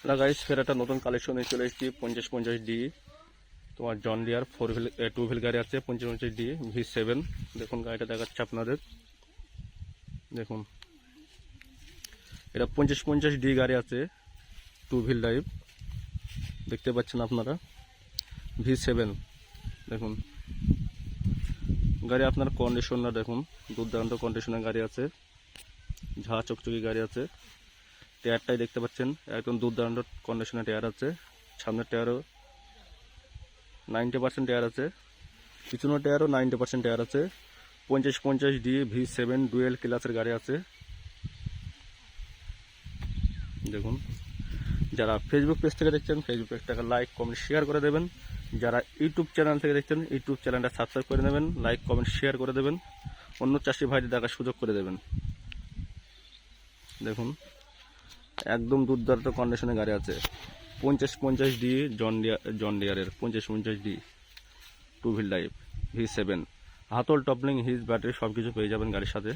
Guys ফের একটা নতুন কালেকশন নিয়ে চলে এসেছি 50-50D তোমার জন ডিয়ার 2 হুইল গাড়ি আছে 50-50D V7। দেখুন গাড়িটা দেখাচ্ছে আপনাদের, দেখুন এটা 50-50D গাড়ি আছে 2 হুইল ড্রাইভ, দেখতে পাচ্ছেন আপনারা V7। দেখুন গাড়ি আপনার কন্ডিশনার দেখুন, দুর্দান্ত কন্ডিশনের গাড়ি আছে, ঝাঁ চকচকি গাড়ি আছে। টায়ারটাই দেখতে পাচ্ছেন একদম দুর্দান্ত কন্ডিশনের টায়ার আছে, সামনের টায়ারও 90% টায়ার আছে, পিছনের টায়ারও 90% টায়ার আছে। 50-50D V7 ডুয়েল ক্লাসের গাড়ি আছে। দেখুন যারা ফেসবুক পেজ থেকে দেখছেন ফেসবুক পেজটাকে লাইক কমেন্ট শেয়ার করে দেবেন, যারা ইউটিউব চ্যানেল থেকে দেখছেন ইউটিউব চ্যানেলটা সাবস্ক্রাইব করে নেবেন, লাইক কমেন্ট শেয়ার করে দেবেন, অন্য চাষি ভাইদের দেখার সুযোগ করে দেবেন। দেখুন একদম দুর্দান্ত কন্ডিশনের গাড়ি আছে 50-50D জন ডিয়ারের 50-50D 2 হুইল ড্রাইভ V7, হাতল টপলিং হিজ ব্যাটারি সব কিছু পেয়ে যাবেন গাড়ির সাথে,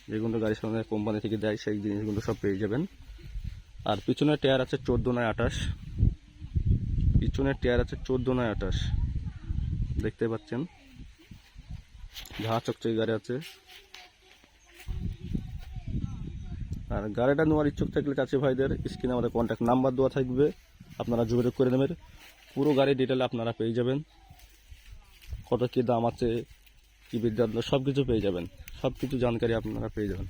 যেগুলো গাড়ির সঙ্গে কোম্পানি থেকে দেয় সেই জিনিসগুলো সব পেয়ে যাবেন। আর পিছনের টায়ার আছে 14/28, পিছনের টায়ার আছে 14/28, দেখতে পাচ্ছেন ঝাঁ চকচকে গাড়ি আছে। আর গাড়িটা নেওয়ার ইচ্ছুক থাকলে চাষি ভাইদের স্ক্রিনে আমাদের কন্ট্যাক্ট নাম্বার দেওয়া থাকবে, আপনারা যোগাযোগ করে নেবেন, পুরো গাড়ির ডিটেল আপনারা পেয়ে যাবেন, কত কী দাম আছে কী বিদ্যার্থ সব কিছু পেয়ে যাবেন, সব কিছু জানকারি আপনারা পেয়ে যাবেন।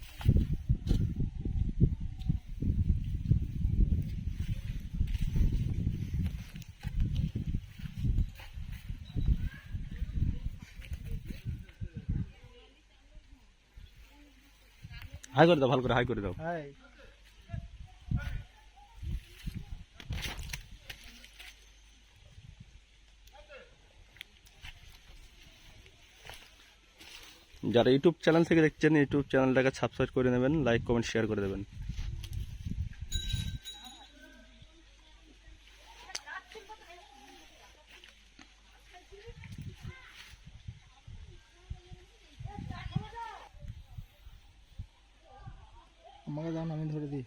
হাই করে দাও, ভালো করে হাই করে দাও। যারা ইউটিউব চ্যানেল থেকে দেখছেন ইউটিউব চ্যানেলটাকে সাবস্ক্রাইব করে নেবেন, লাইক কমেন্ট শেয়ার করে দেবেন। আমাকে দাও না, আমি ধরে দিই।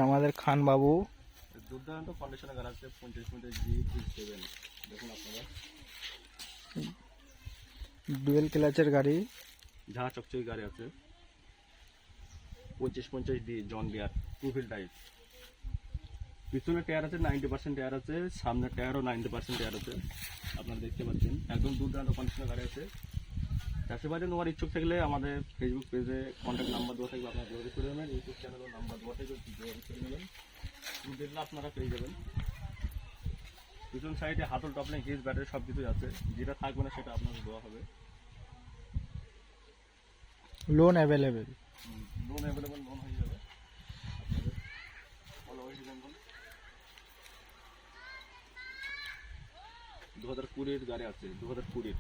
আমাদের খান বাবু দুর্দান্ত কন্ডিশনে গাড়ি আছে 50-50D V7। দেখুন আপনারা ডুয়েল ক্লাচের গাড়ি, ঝাঁ চকচকে গাড়ি আছে 50-50D John Deere 2 wheel drive. পিছনের টায়ার আছে 90% টায়ার আছে, সামনের টায়ারও 90% টায়ার আছে, আপনারা দেখতে পাচ্ছেন একদম দুর্দান্ত কন্ডিশনের গাড়ি আছে। চাষি বাজার নেওয়ার ইচ্ছুক থাকলে আমাদের ফেসবুক পেজে কন্ট্যাক্ট নাম্বার দেওয়া থাকবে, আপনারা যোগাযোগ করে নেবেন, ইউটিউব চ্যানেলের নাম্বার দেওয়া থাকবে, যোগাযোগ করে নেবেন, দেখলে আপনারা পেয়ে যাবেন। পিছন সাইডে হাতল টপলিং হিজ ব্যাটারি সব কিছুই আছে, যেটা থাকবে না সেটা আপনাদের দেওয়া হবে। Loan available, loan available, loan হয়ে যাবে আপনাদের। ভালো হয়েছে দেখুন 2020-এর গাড়ি আছে, 2020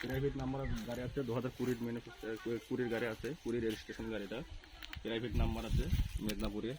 প্রাইভেট নাম্বার গাড়ি আছে, 2020 20-এর গাড়ি আছে, 20 রেজিস্ট্রেশন গাড়িটা, প্রাইভেট নাম্বার আছে মেদিনীপুরে।